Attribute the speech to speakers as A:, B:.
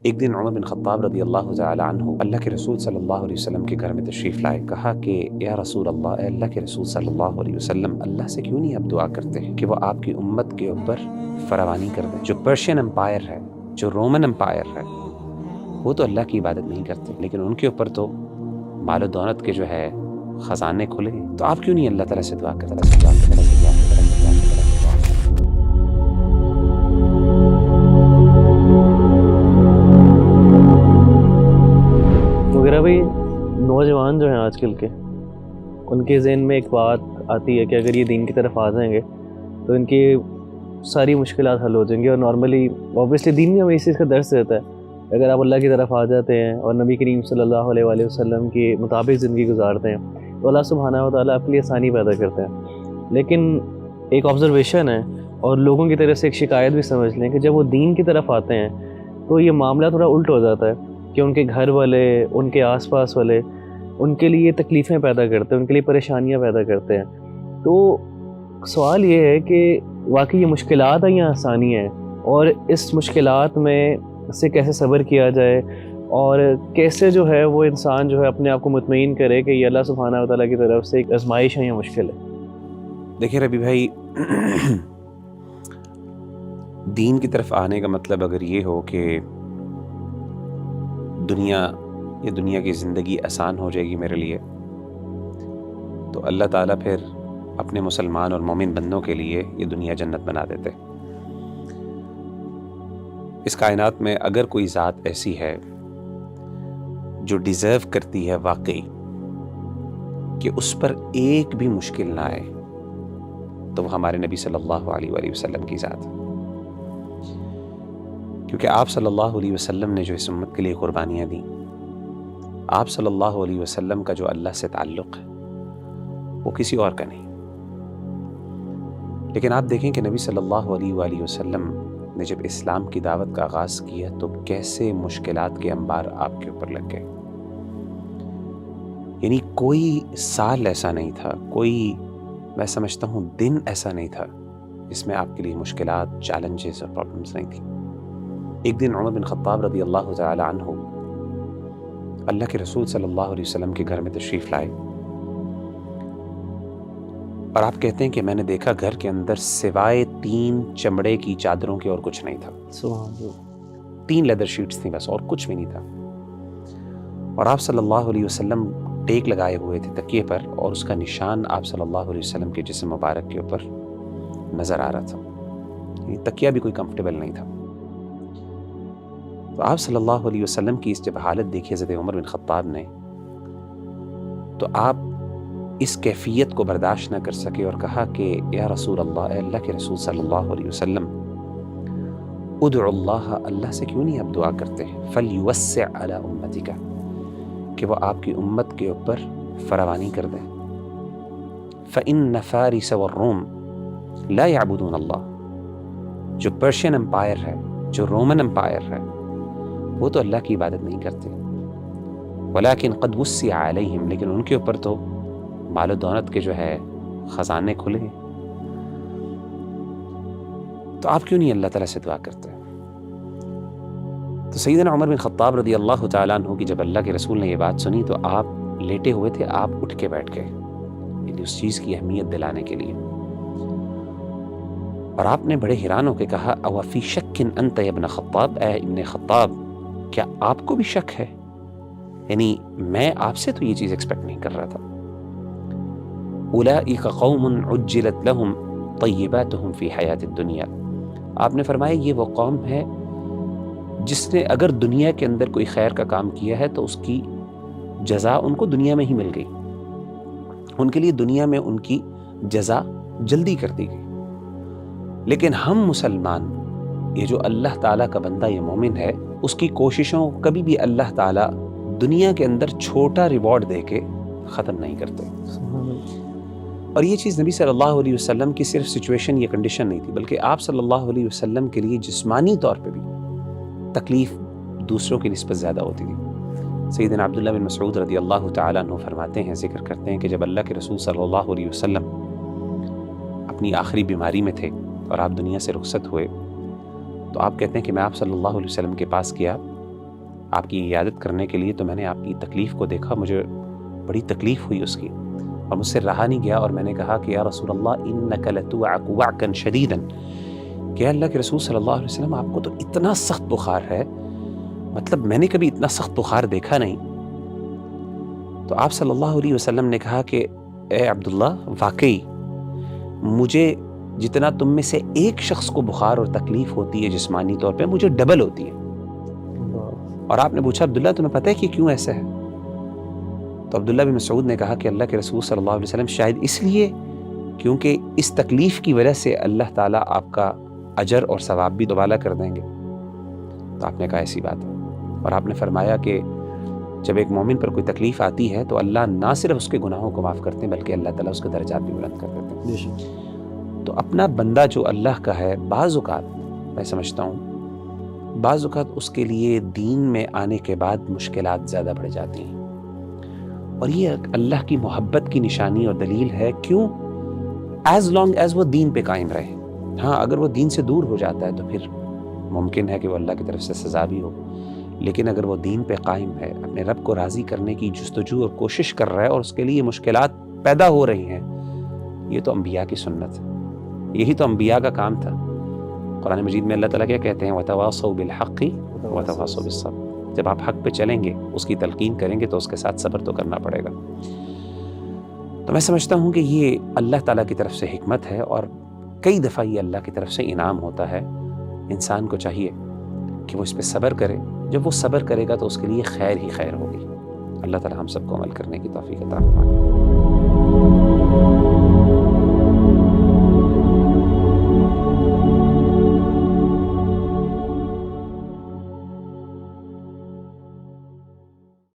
A: ایک دن عمر بن خطاب رضی اللہ تعالی عنہ اللہ کے رسول صلی اللہ علیہ وسلم کے گھر میں تشریف لائے. کہا کہ یا رسول اللہ، اے اللہ کے رسول صلی اللہ علیہ وسلم، اللہ سے کیوں نہیں آپ دعا کرتے ہیں کہ وہ آپ کی امت کے اوپر فراوانی کر دیں. جو پرشین امپائر ہے، جو رومن امپائر ہے، وہ تو اللہ کی عبادت نہیں کرتے، لیکن ان کے اوپر تو مال و دولت کے جو ہے خزانے کھلے ہیں. تو آپ کیوں نہیں اللہ تعالیٰ سے دعا کرتے؟
B: وغیرہ بھائی نوجوان جو ہیں آج کل کے، ان کے ذہن میں ایک بات آتی ہے کہ اگر یہ دین کی طرف آ جائیں گے تو ان کی ساری مشکلات حل ہو جائیں گی. اور نارملی اوبیسلی دین میں ہمیں اس چیز کا درس دیتا ہے، اگر آپ اللہ کی طرف آ جاتے ہیں اور نبی کریم صلی اللہ علیہ وآلہ وسلم کے مطابق زندگی گزارتے ہیں تو اللہ سبحانہ و تعالیٰ آپ کے لیے آسانی پیدا کرتے ہیں. لیکن ایک آبزرویشن ہے اور لوگوں کی طرف سے ایک شکایت بھی سمجھ لیں کہ جب وہ دین کی طرف آتے ہیں تو یہ معاملہ تھوڑا الٹ ہو جاتا ہے کہ ان کے گھر والے، ان کے آس پاس والے ان کے لیے تکلیفیں پیدا کرتے ہیں، ان کے لیے پریشانیاں پیدا کرتے ہیں. تو سوال یہ ہے کہ واقعی یہ مشکلات ہیں یا آسانی ہے، اور اس مشکلات میں سے کیسے صبر کیا جائے، اور کیسے جو ہے وہ انسان جو ہے اپنے آپ کو مطمئن کرے کہ یہ اللہ سبحانہ و تعالیٰ کی طرف سے ایک آزمائش ہے یا مشکل ہے.
A: دیکھیں ربی بھائی، دین کی طرف آنے کا مطلب اگر یہ ہو کہ دنیا کی زندگی آسان ہو جائے گی میرے لیے، تو اللہ تعالیٰ پھر اپنے مسلمان اور مومن بندوں کے لیے یہ دنیا جنت بنا دیتے. اس کائنات میں اگر کوئی ذات ایسی ہے جو ڈیزرو کرتی ہے واقعی کہ اس پر ایک بھی مشکل نہ آئے، تو وہ ہمارے نبی صلی اللہ علیہ وآلہ وسلم کی ذات ہے. کیونکہ آپ صلی اللہ علیہ وسلم نے جو اس امت کے لیے قربانیاں دیں، آپ صلی اللہ علیہ وسلم کا جو اللہ سے تعلق ہے وہ کسی اور کا نہیں. لیکن آپ دیکھیں کہ نبی صلی اللہ علیہ وآلہ وسلم نے جب اسلام کی دعوت کا آغاز کیا تو کیسے مشکلات کے انبار آپ کے اوپر لگ گئے. یعنی کوئی سال ایسا نہیں تھا، کوئی میں سمجھتا ہوں دن ایسا نہیں تھا جس میں آپ کے لیے مشکلات، چیلنجز اور پرابلمز نہیں تھیں. ایک دن عمر بن خطاب رضی اللہ تعالی عنہ اللہ کے رسول صلی اللہ علیہ وسلم کے گھر میں تشریف لائے، اور آپ کہتے ہیں کہ میں نے دیکھا گھر کے اندر سوائے 3 چمڑے کی چادروں کے اور کچھ نہیں تھا.
B: سبحان اللہ.
A: 3 لیدر شیٹس تھیں بس، اور کچھ بھی نہیں تھا. اور آپ صلی اللہ علیہ وسلم ٹیک لگائے ہوئے تھے تکیے پر، اور اس کا نشان آپ صلی اللہ علیہ وسلم کے جسم مبارک کے اوپر نظر آ رہا تھا. یعنی تکیہ بھی کوئی کمفرٹیبل نہیں تھا. تو آپ صلی اللہ علیہ وسلم کی اس جب حالت دیکھی حضرت عمر بن خطاب نے، تو آپ اس کیفیت کو برداشت نہ کر سکے اور کہا کہ یا رسول اللہ، اے اللہ کے رسول صلی اللہ علیہ وسلم، ادعو اللہ، اللہ سے کیوں نہیں آپ دعا کرتے ہیں فلیوسع علی امتک، کہ وہ آپ کی امت کے اوپر فراوانی کر دیں. فإن فارس والروم لا يعبدون اللہ، جو پرشین امپائر ہے، جو رومن امپائر ہے، وہ تو اللہ کی عبادت نہیں کرتے. ولیکن قد وسع علیہم، لیکن ان کے اوپر تو مال و دولت کے جو ہے خزانے کھلے ہیں. تو آپ کیوں نہیں اللہ تعالیٰ سے دعا کرتے؟ تو سیدنا عمر بن خطاب رضی اللہ تعالیٰ عنہ کی جب اللہ کے رسول نے یہ بات سنی تو آپ لیٹے ہوئے تھے، آپ اٹھ کے بیٹھ گئے، یعنی اس چیز کی اہمیت دلانے کے لیے. اور آپ نے بڑے حیران ہو کے کہا او فی شک انت یا ابن خطاب، اے ابن خطاب، کیا آپ کو بھی شک ہے؟ یعنی میں آپ سے تو یہ چیز ایکسپیکٹ نہیں کر رہا تھا. اولئک قوم عجلت لهم طیباتهم فی حیات الدنیا، آپ نے فرمایا یہ وہ قوم ہے جس نے اگر دنیا کے اندر کوئی خیر کا کام کیا ہے تو اس کی جزا ان کو دنیا میں ہی مل گئی، ان کے لیے دنیا میں ان کی جزا جلدی کر دی گئی. لیکن ہم مسلمان، یہ جو اللہ تعالیٰ کا بندہ، یہ مومن ہے، اس کی کوششوں کو کبھی بھی اللہ تعالیٰ دنیا کے اندر چھوٹا ریوارڈ دے کے ختم نہیں کرتے. اور یہ چیز نبی صلی اللہ علیہ وسلم کی صرف سچویشن یا کنڈیشن نہیں تھی، بلکہ آپ صلی اللہ علیہ وسلم کے لیے جسمانی طور پہ بھی تکلیف دوسروں کی نسبت زیادہ ہوتی تھی. سیدنا عبداللہ بن مسعود رضی اللہ تعالیٰ عنہ فرماتے ہیں، ذکر کرتے ہیں کہ جب اللہ کے رسول صلی اللہ علیہ وسلم اپنی آخری بیماری میں تھے اور آپ دنیا سے رخصت ہوئے، تو آپ کہتے ہیں کہ میں آپ صلی اللہ علیہ وسلم کے پاس گیا آپ کی عیادت کرنے کے لیے، تو میں نے آپ کی تکلیف کو دیکھا، مجھے بڑی تکلیف ہوئی اس کی، اور مجھ سے رہا نہیں گیا، اور میں نے کہا کہ یا رسول اللہ انک لتوعک وعکا شدیدا، کہ اللہ کے رسول صلی اللہ علیہ وسلم آپ کو تو اتنا سخت بخار ہے، مطلب میں نے کبھی اتنا سخت بخار دیکھا نہیں۔ تو آپ صلی اللہ علیہ وسلم نے کہا کہ اے عبداللہ، واقعی مجھے جتنا تم میں سے ایک شخص کو بخار اور تکلیف ہوتی ہے جسمانی طور پہ، مجھے ڈبل ہوتی ہے۔ اور آپ نے پوچھا عبداللہ تمہیں پتہ ہے کہ کیوں ایسا ہے؟ تو عبداللہ بن مسعود نے کہا کہ اللہ کے رسول صلی اللہ علیہ وسلم شاید اس لیے کیونکہ اس تکلیف کی وجہ سے اللہ تعالیٰ آپ کا اجر اور ثواب بھی دوبالا کر دیں گے۔ تو آپ نے کہا ایسی بات ہے، اور آپ نے فرمایا کہ جب ایک مومن پر کوئی تکلیف آتی ہے تو اللہ نہ صرف اس کے گناہوں کو معاف کرتے ہیں بلکہ اللہ تعالیٰ اس کے درجات بھی بلند کر دیتے ہیں۔ تو اپنا بندہ جو اللہ کا ہے، بعض اوقات میں سمجھتا ہوں بعض اوقات اس کے لیے دین میں آنے کے بعد مشکلات زیادہ بڑھ جاتی ہیں، اور یہ اللہ کی محبت کی نشانی اور دلیل ہے۔ کیوں؟ ایز لانگ ایز وہ دین پہ قائم رہے۔ ہاں، اگر وہ دین سے دور ہو جاتا ہے تو پھر ممکن ہے کہ وہ اللہ کی طرف سے سزا بھی ہو، لیکن اگر وہ دین پہ قائم ہے، اپنے رب کو راضی کرنے کی جستجو اور کوشش کر رہا ہے، اور اس کے لیے مشکلات پیدا ہو رہی ہیں، یہ تو انبیاء کی سنت ہے، یہی تو انبیاء کا کام تھا۔ قرآن مجید میں اللہ تعالیٰ کیا کہتے ہیں؟ وَتَوَاصَوْا بِالْحَقِّ وَتَوَاصَوْا بِالصَّبْرِ۔ جب آپ حق پہ چلیں گے، اس کی تلقین کریں گے، تو اس کے ساتھ صبر تو کرنا پڑے گا۔ تو میں سمجھتا ہوں کہ یہ اللہ تعالیٰ کی طرف سے حکمت ہے، اور کئی دفعہ یہ اللہ کی طرف سے انعام ہوتا ہے۔ انسان کو چاہیے کہ وہ اس پہ صبر کرے، جب وہ صبر کرے گا تو اس کے لیے خیر ہی خیر ہوگی۔ اللہ تعالیٰ ہم سب کو عمل کرنے کی توفیق عطا فرمائے۔